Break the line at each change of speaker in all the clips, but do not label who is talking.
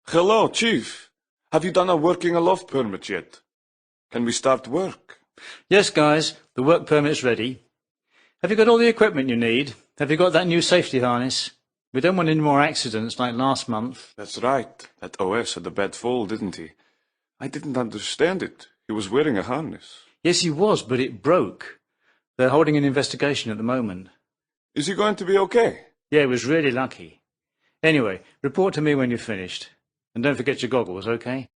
Hello, Chief. Have you done a working aloft permit yet? Can we start work?
Yes, guys, the work permit's ready. Have you got all the equipment you need? Have you got that new safety harness? We don't want any more accidents like last month.
That's right. That OS had a bad fall, didn't he? I didn't understand it. He was wearing a harness.
Yes, he was, but it broke. They're holding an investigation at the moment.
Is he going to be okay?
Yeah, it was really lucky. Anyway, report to me when you're finished. And don't forget your goggles, okay?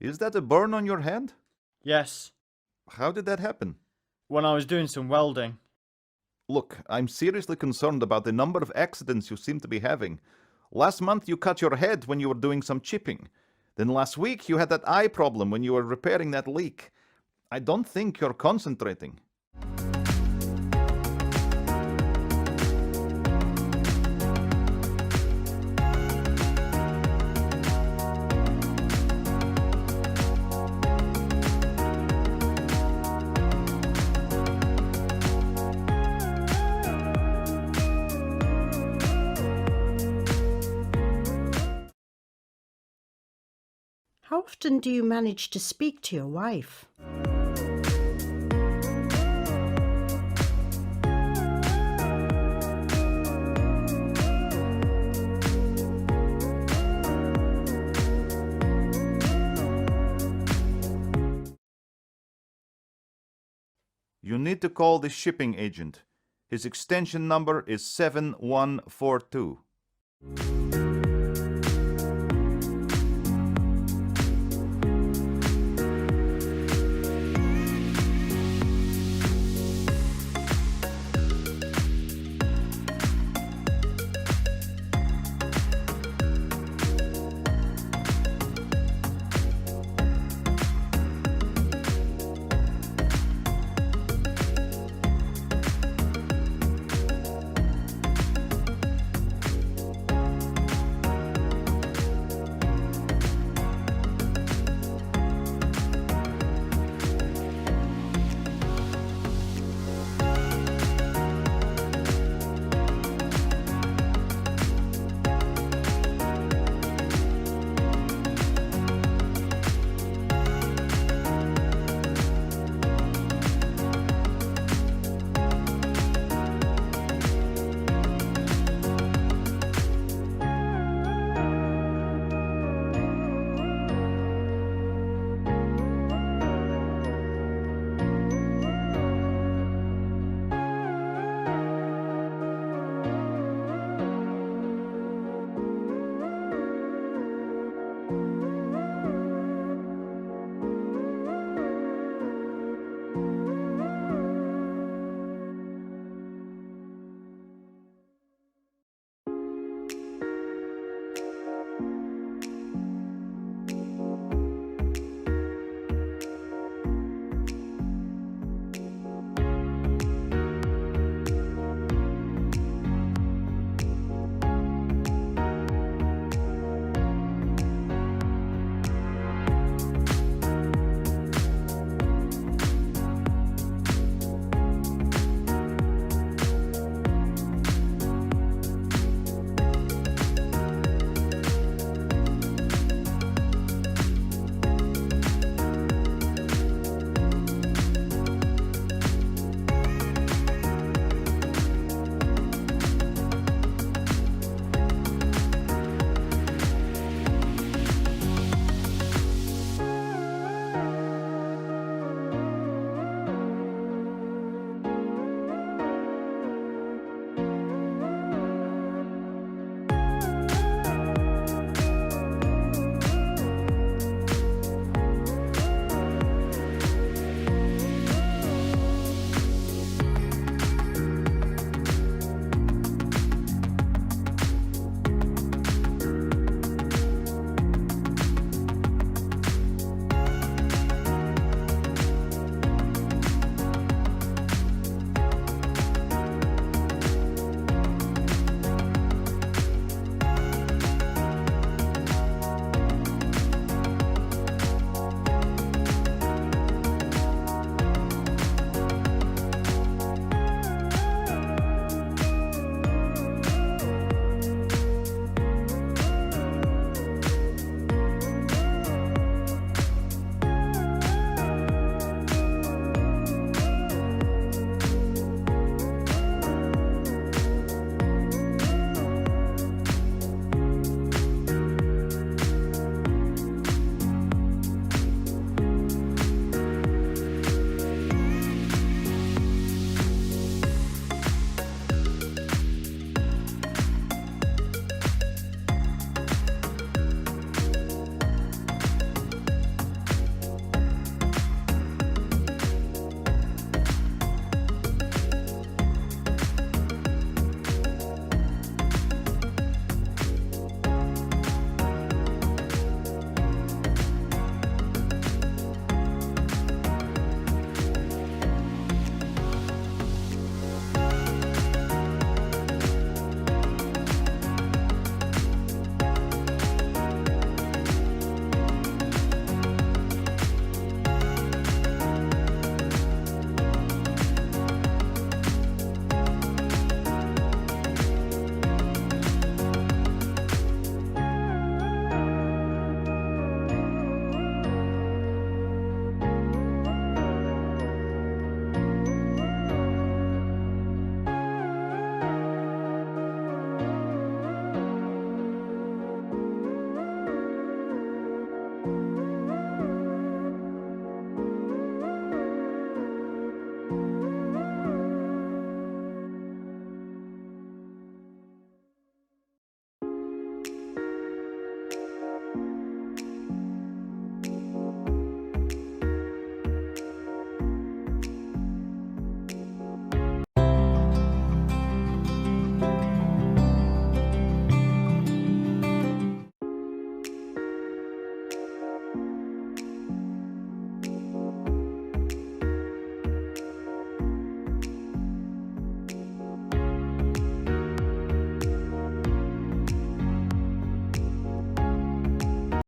Is that a burn on your hand?
Yes,
How did that happen?
when I was doing some welding.
Look, I'm seriously concerned about the number of accidents you seem to be having. Last month you cut your head when you were doing some chipping. Then last week you had that eye problem when you were repairing that leak. I don't think you're concentrating.
How often do you manage to speak to your wife?
You need to call the shipping agent. His extension number is 7142.